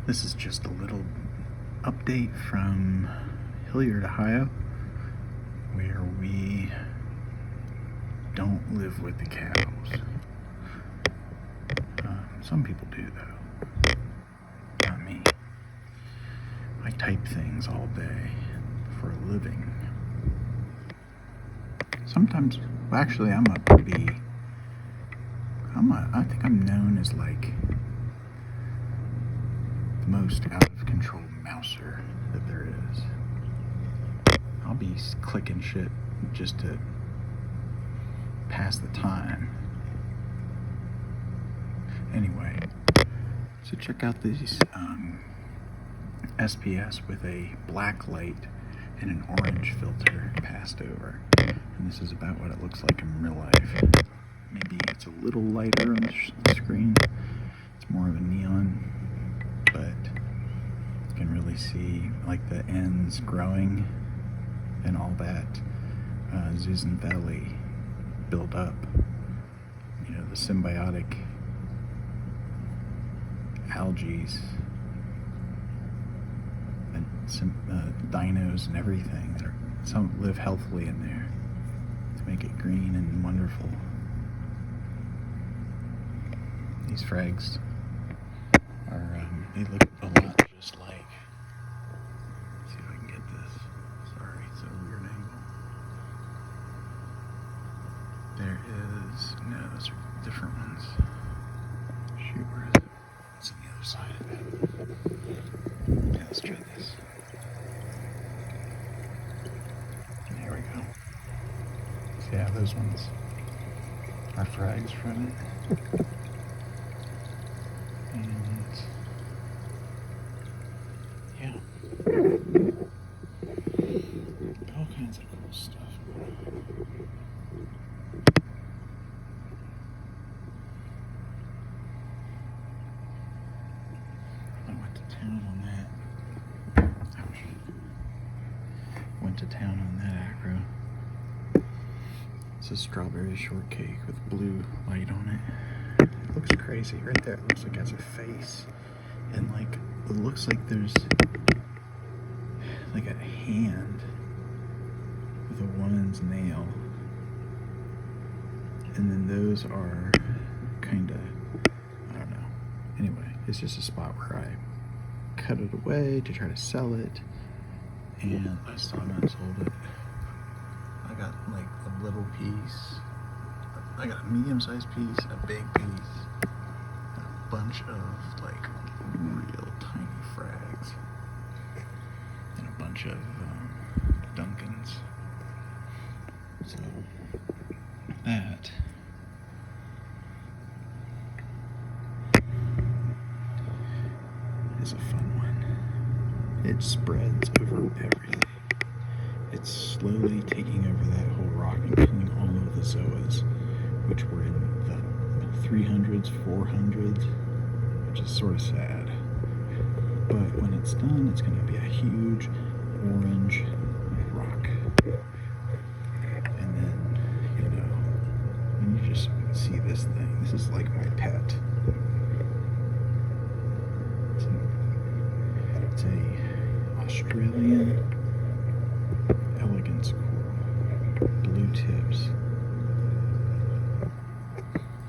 This is just a little update from Hilliard, Ohio, where we don't live with the cows. Some people do, though. Not me. I type things all day for a living. Sometimes, actually, I think I'm known as like the most out of control mouser that there is. I'll be clicking shit just to pass the time. Anyway, so check out these SPS with a black light and an orange filter passed over. And this is about what it looks like in real life. Maybe it's a little lighter on the screen. It's more of a neon, but you can really see like the ends growing and all that zooxanthellae build up. You know, the symbiotic algae, and dinos and everything that some live healthily in there to make it green and wonderful. These frags are, they look a lot just like, let's see if I can get this, sorry, it's a weird angle. There is, no, those are different ones. Shoot, where is it? It's on the other side of it. Yeah, let's try this. There we go. So yeah, those ones are frags from it. And yeah, all kinds of cool stuff. I went to town on that. Ouch. Went to town on that acro. It's a strawberry shortcake with blue light on it. It looks crazy right there. It looks like it has a face, and like it looks like there's like a hand with a woman's nail, and then those are kind of, I don't know. Anyway, it's just a spot where I cut it away to try to sell it, and I still haven't sold it. I got like a little piece. I got a medium-sized piece, a big piece, and a bunch of like real tiny frags, and a bunch of Dunkins. So that is a fun one. It spreads over everything. It's slowly taking over that whole rock and killing all of the zoas, which were in the 300s, 400s, which is sort of sad. But when it's done, it's going to be a huge orange rock. And then, you know, when you just see this thing, this is like my pet. It's a Australian elegant squirrel, blue tips,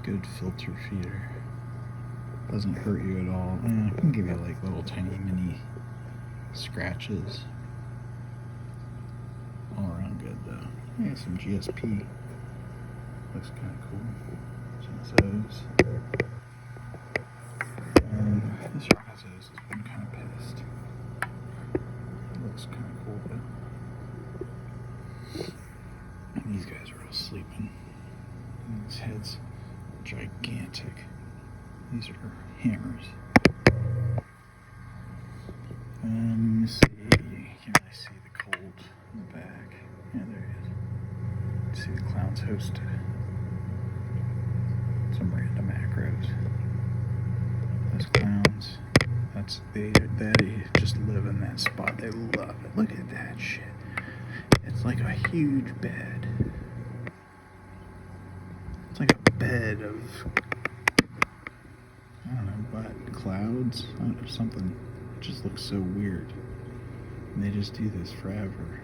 good filter feeder, doesn't hurt you at all. I can give you like little tiny mini scratches. All around good though. Yeah, some GSP, looks kind of cool. Some Zos. This Rhizos has been kind of pissed. It looks kind of cool though. And these guys are all sleeping. And his head's gigantic. These are hammers. Let me see. You can't really see the cold in the back. Yeah, there he is. See the clown's hosted. Some random macros. Those clowns, they just live in that spot. They love it. Look at that shit. It's like a huge bed. It's like a bed of, I don't know, what, clouds? I don't know, something. It just looks so weird. And they just do this forever.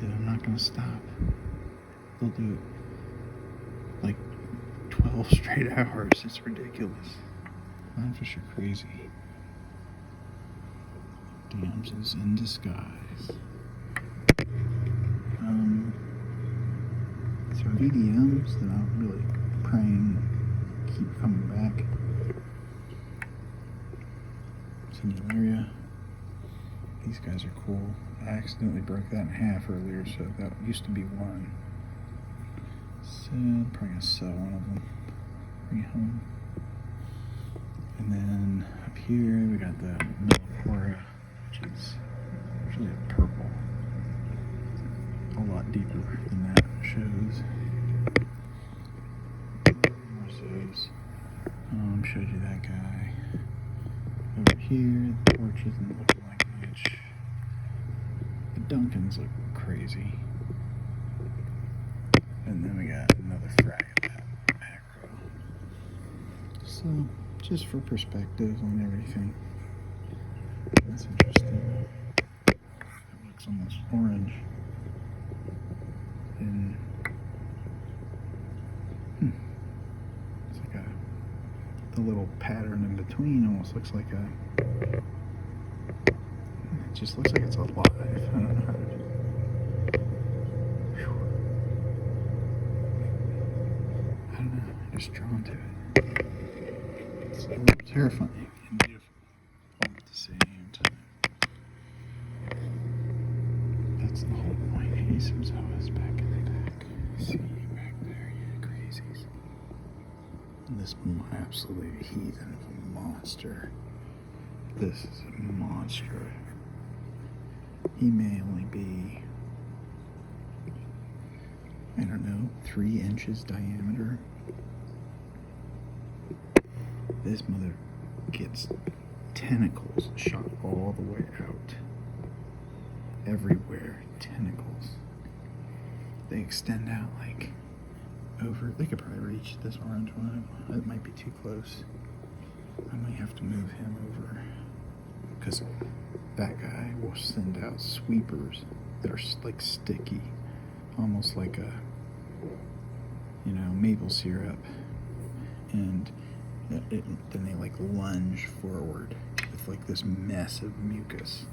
And I'm not gonna stop. They'll do it like 12 straight hours. It's ridiculous. Lionfish are crazy. Damsels in disguise. So VDMs that I'm really praying keep coming back. Simularia. These guys are cool. I accidentally broke that in half earlier, so that used to be one. So I'm probably gonna sell one of them. Bring it home. And then up here we got the Melliflora, which is really a purple. A lot deeper than that shows. Those. Showed you that guy. Over here, the porch isn't looking like much. The Duncans look crazy. And then we got another frag of that macro. So, just for perspective on everything. That's interesting. It looks almost orange. And it's like the little pattern in between almost looks like it just looks like it's alive. I don't know how to do it. I don't know, I'm just drawn to it. It's a little terrifying and beautiful all at the same time. That's the whole point. Hey, Simzawa's back in the back. See you back there, you crazies. And this absolute heathen of a monster. This is a monster. He may only be, I don't know, 3 inches diameter. This mother gets tentacles shot all the way out. Everywhere, tentacles. They extend out like over, they could probably reach this orange one. It might be too close. I might have to move him over because that guy will send out sweepers that are like sticky, almost like a, maple syrup, and then they like lunge forward with like this mess of mucus.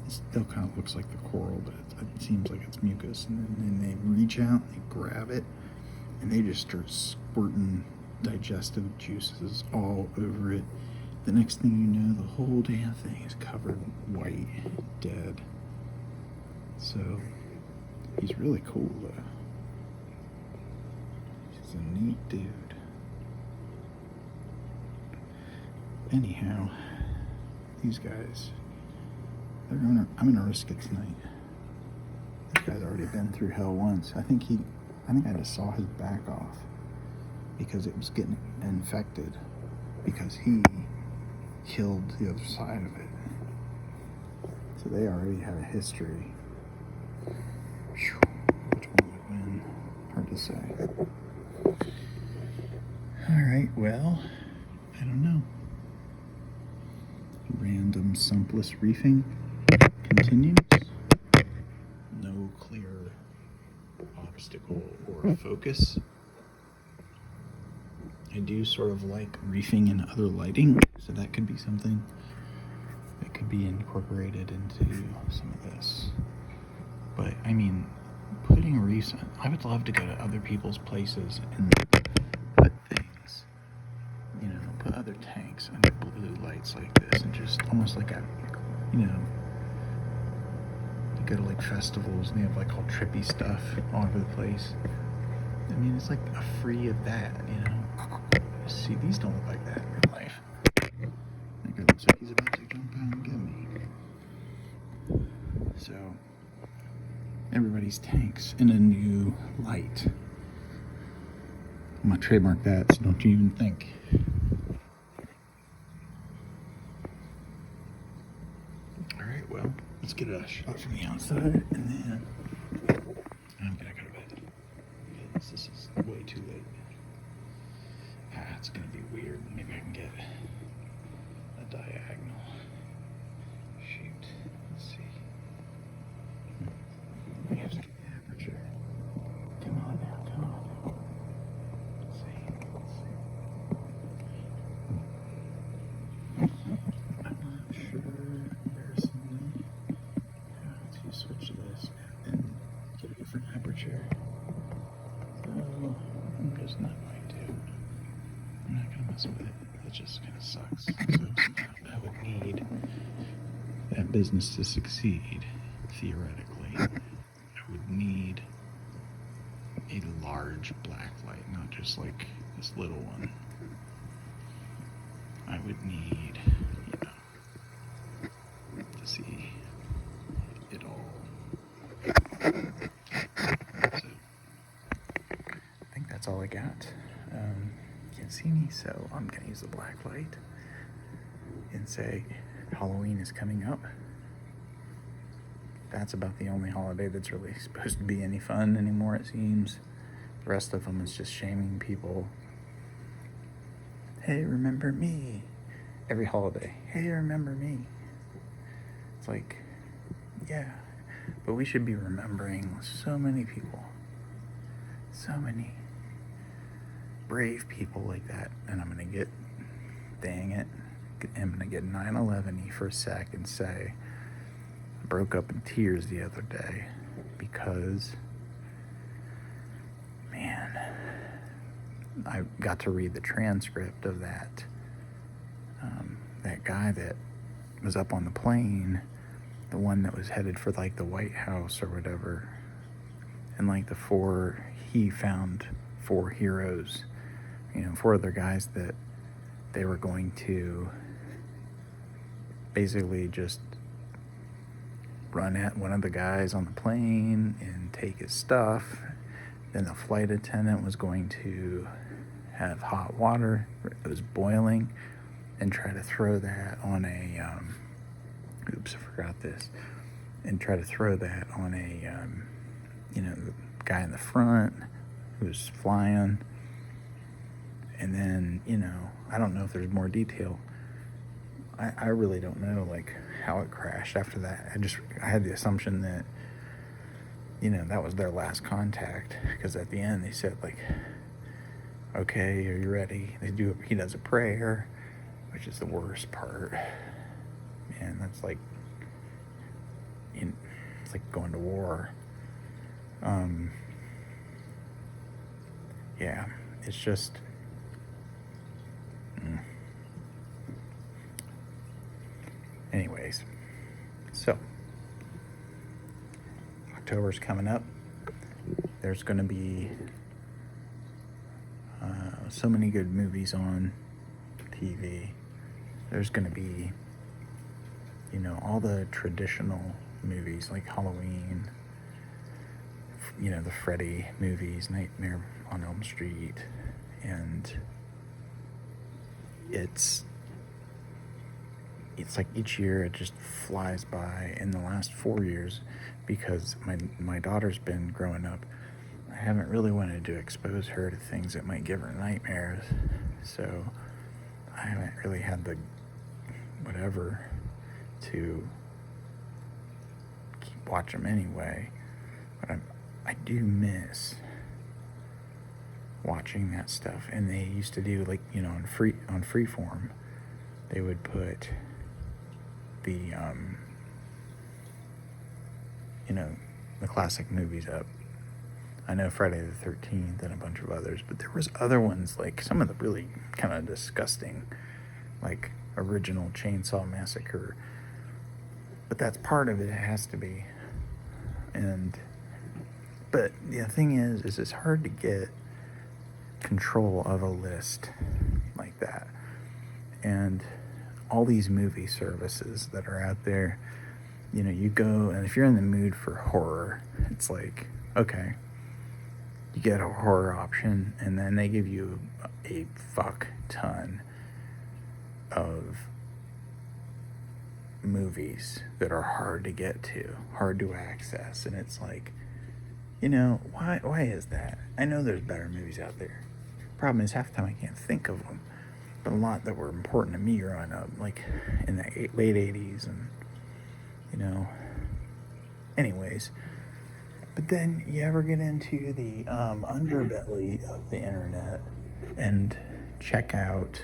It still kind of looks like the coral, but it seems like it's mucus, and then they reach out, they grab it, and they just start squirting digestive juices all over it. The next thing you know, the whole damn thing is covered white, dead. So, he's really cool though. He's a neat dude. Anyhow, these guys, I'm gonna risk it tonight. This guy's already been through hell once. I think I just saw his back off because it was getting infected because he killed the other side of it. So they already have a history. Which one would win? Hard to say. Alright, well, I don't know. Random sumpless reefing continues. No clear obstacle or focus. I do sort of like reefing in other lighting, so that could be something that could be incorporated into some of this. But I mean, putting reefs on, I would love to go to other people's places and put things, put other tanks under blue lights like this, and just almost like a, you go to like festivals and they have like all trippy stuff all over the place. I mean, it's like a free of that, See, these don't look like that in real life. That guy looks like he's about to jump out and get me. So, everybody's tanks in a new light. I'm gonna trademark that, so don't you even think. Alright, well, let's get a shot from the outside, and then I'm gonna go to bed. This is way too late. It's gonna be weird. Maybe I can get diagonal. Shoot. Let's see. We have to get the aperture. Come on now, come on. Let's see. I'm not sure personally how to switch this and get a different aperture. So I'm just not going to. I'm not going to mess with it. It just kind of sucks. So I would need that business to succeed, theoretically. I would need a large black light, not just like this little one. I would need, to see it all. So, I think that's all I got. Can't see me, so I'm gonna use the black light and say Halloween is coming up. That's about the only holiday that's really supposed to be any fun anymore, it seems. The rest of them is just shaming people. Hey, remember me? Every holiday. Hey, remember me? It's like, yeah, but we should be remembering so many people. So many brave people like that. And I'm gonna get, dang it, I'm gonna get 9/11-y for a sec and say, I broke up in tears the other day because, man, I got to read the transcript of that. That guy that was up on the plane, the one that was headed for like the White House or whatever, and like he found 4 heroes, 4 other guys that they were going to basically just run at one of the guys on the plane and take his stuff. Then the flight attendant was going to have hot water, it was boiling, and try to throw that on a, oops, I forgot this, and try to throw that on a, the guy in the front who was flying. And then, I don't know if there's more detail. I really don't know, like, how it crashed after that. I had the assumption that, that was their last contact, because at the end they said, like, okay, are you ready? He does a prayer, which is the worst part. Man, that's like, it's like going to war. Yeah, it's just, anyways, so October's coming up. There's going to be so many good movies on TV. There's going to be, all the traditional movies like Halloween, the Freddy movies, Nightmare on Elm Street, and it's like each year it just flies by. In the last 4 years, because my daughter's been growing up, I haven't really wanted to expose her to things that might give her nightmares, so I haven't really had the whatever to watch them anyway. But I do miss watching that stuff. And they used to do, like, on Freeform, they would put the the classic movies up. I know Friday the 13th and a bunch of others, but there was other ones, like some of the really kind of disgusting, like original Chainsaw Massacre. But that's part of it. It has to be. But the thing is it's hard to get control of a list like that. And all these movie services that are out there, you go, and if you're in the mood for horror, it's like, okay, you get a horror option, and then they give you a fuck ton of movies that are hard to get to, hard to access. And it's like, why is that? I know there's better movies out there. Problem is, half the time I can't think of them. but a lot that were important to me growing up, like in the late 80s and, anyways. But then you ever get into the underbelly of the internet and check out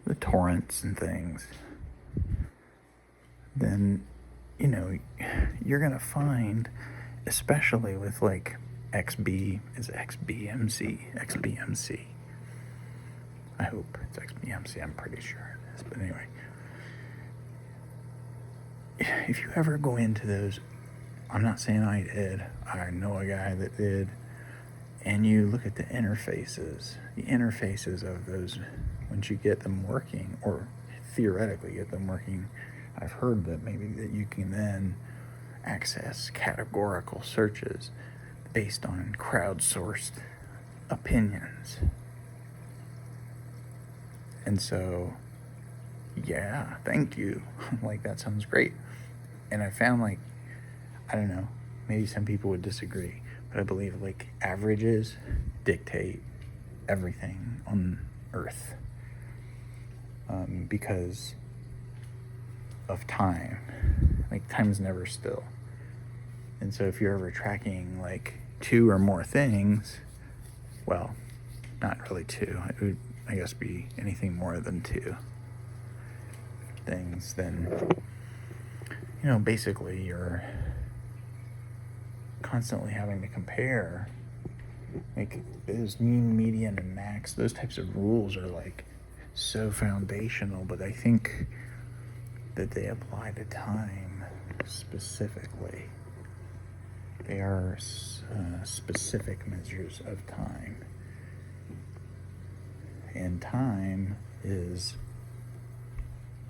the torrents and things, then, you're going to find, especially with like XBMC. I hope it's XBMC. I'm pretty sure it is. But anyway, if you ever go into those, I'm not saying I did. I know a guy that did. And you look at the interfaces of those, once you get them working, or theoretically get them working, I've heard that maybe that you can then access categorical searches based on crowdsourced opinions. And so, yeah, thank you. Like, that sounds great. And I found, like, I don't know, maybe some people would disagree, but I believe like averages dictate everything on Earth, because of time. Like, time's never still. And so if you're ever tracking like 2 or more things, well, not really 2, it would, I guess, be anything more than 2 things, then, basically you're constantly having to compare. Like, those mean, median, and max, those types of rules are like so foundational, but I think that they apply to time specifically. They are specific measures of time. And time is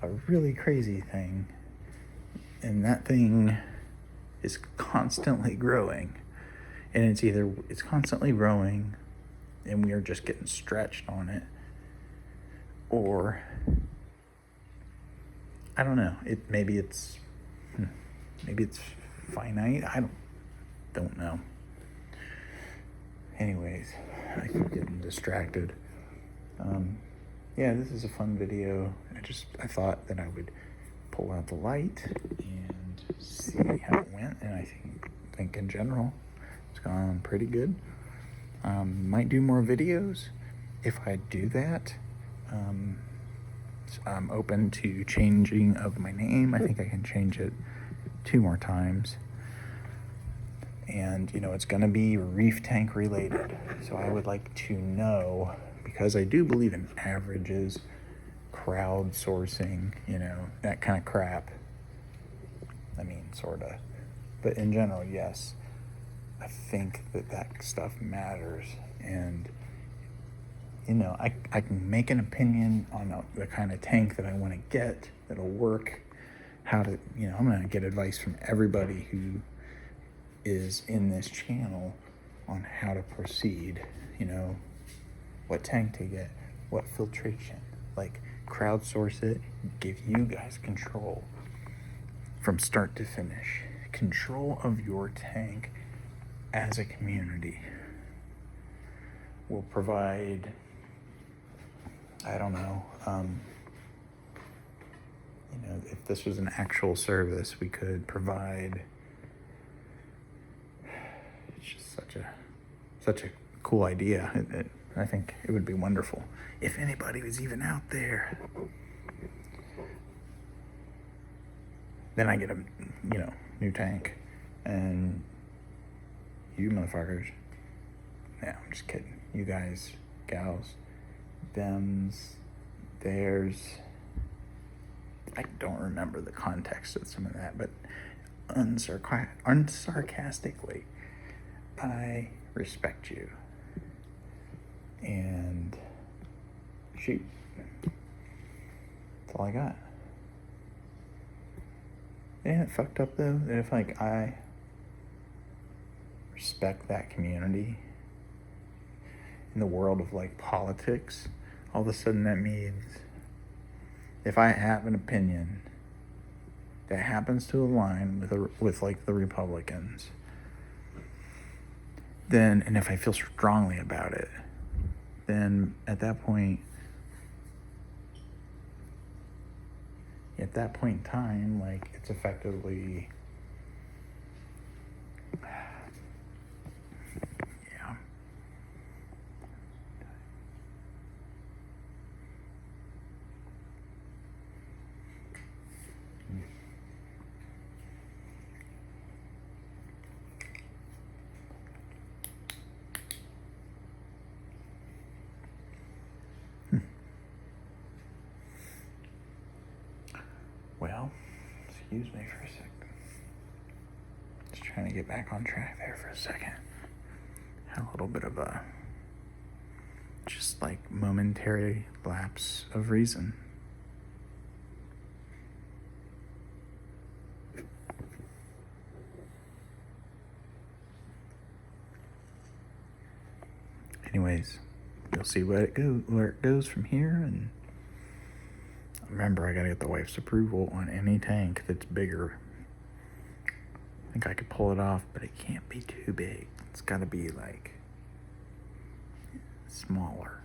a really crazy thing. And that thing is constantly growing. And it's constantly growing and we are just getting stretched on it. Or, I don't know, maybe it's finite. I don't know. Anyways, I keep getting distracted. Yeah, this is a fun video. I thought that I would pull out the light and see how it went, and I think in general it's gone pretty good. Might do more videos. If I do that, I'm open to changing of my name. I think I can change it 2 more times. And, it's going to be reef tank related. So I would like to know, because I do believe in averages, crowdsourcing, that kind of crap. I mean, sort of. But in general, yes, I think that stuff matters. And, I can make an opinion on the kind of tank that I want to get that'll work. I'm going to get advice from everybody who is in this channel on how to proceed, what tank to get, what filtration, like crowdsource it, give you guys control from start to finish, control of your tank as a community. We'll provide, I don't know, if this was an actual service, we could provide. It's just such a cool idea. I think it would be wonderful if anybody was even out there. Then I get a new tank, and you motherfuckers. No, I'm just kidding. You guys, gals, thems, theirs. I don't remember the context of some of that, but unsarcastically, I respect you. And shoot, that's all I got. Isn't it fucked up though that if I respect that community in the world of politics, all of a sudden that means if I have an opinion that happens to align with the Republicans, then, and if I feel strongly about it, then at that point in time, like, it's effectively, yeah. Well, excuse me for a sec. Just trying to get back on track there for a second. Had a little bit of a just like momentary lapse of reason. Anyways, you'll see where it goes from here, and remember, I gotta get the wife's approval on any tank that's bigger. I think I could pull it off, but it can't be too big. It's gotta be like smaller.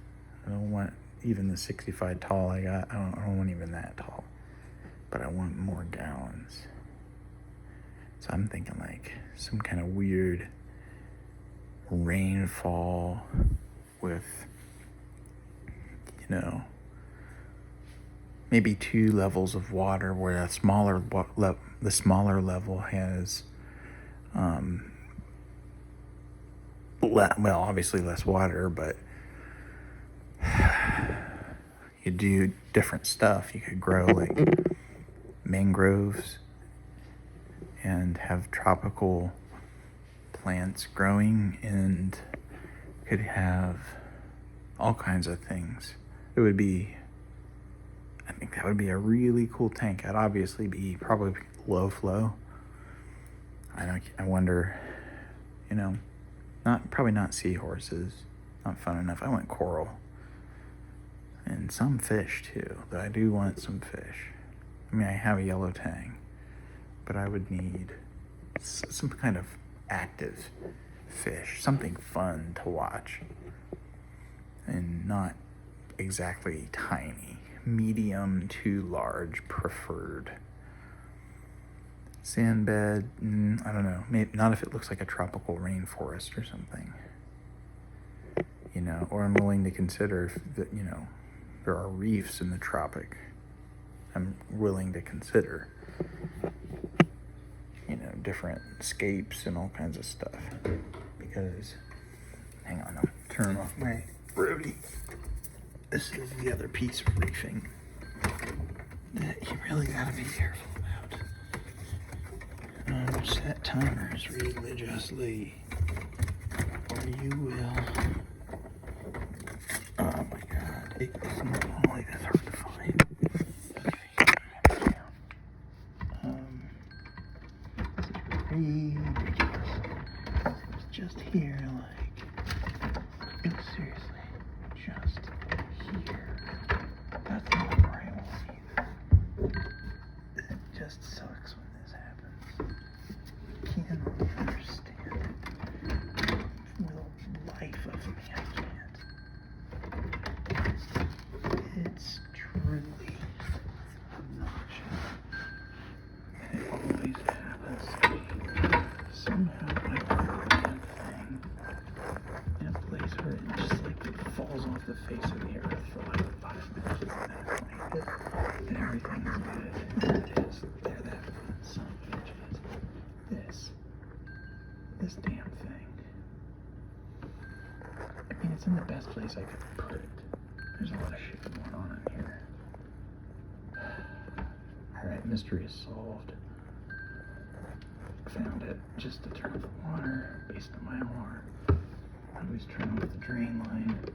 I don't want even the 65 tall I got. I don't want even that tall, but I want more gallons. So I'm thinking like some kind of weird rainfall with, maybe 2 levels of water, where the smaller level has, well, obviously less water, but you do different stuff. You could grow like mangroves and have tropical plants growing, and could have all kinds of things. I think that would be a really cool tank. I'd obviously be probably low flow. I wonder, probably not seahorses. Not fun enough. I want coral. And some fish too, but I do want some fish. I mean, I have a yellow tang, but I would need some kind of active fish, something fun to watch, and not exactly tiny. Medium to large preferred. Sand bed, I don't know. Maybe not if it looks like a tropical rainforest or something. Or I'm willing to consider that, there are reefs in the tropic. I'm willing to consider, different escapes and all kinds of stuff. Because, hang on, I'll turn off my roadie. This is the other piece of reefing that you really gotta be careful about. Set timers religiously, or you will. Oh my god, it's not only that hard to find. Okay, this is ridiculous. It's just here, like, it's seriously just here. That's not where I want either. It just sucks when this happens. Cannot understand it. For the life of me, I can't. It's truly obnoxious. And it always happens to me. Somehow I put the damn thing in a place where it just like falls off the face of the earth for like 5 minutes, and then it's like this, and everything's good. There it is. There that son of a bitch is. This damn thing. I mean, it's in the best place I could put it. There's a lot of shit going on in here. Alright, mystery is solved. Found it. Just to turn off the water based on my alarm. I always turn off the drain line at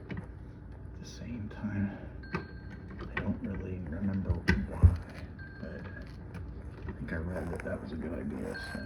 the same time. I don't really remember why, but I think I read that was a good idea, so.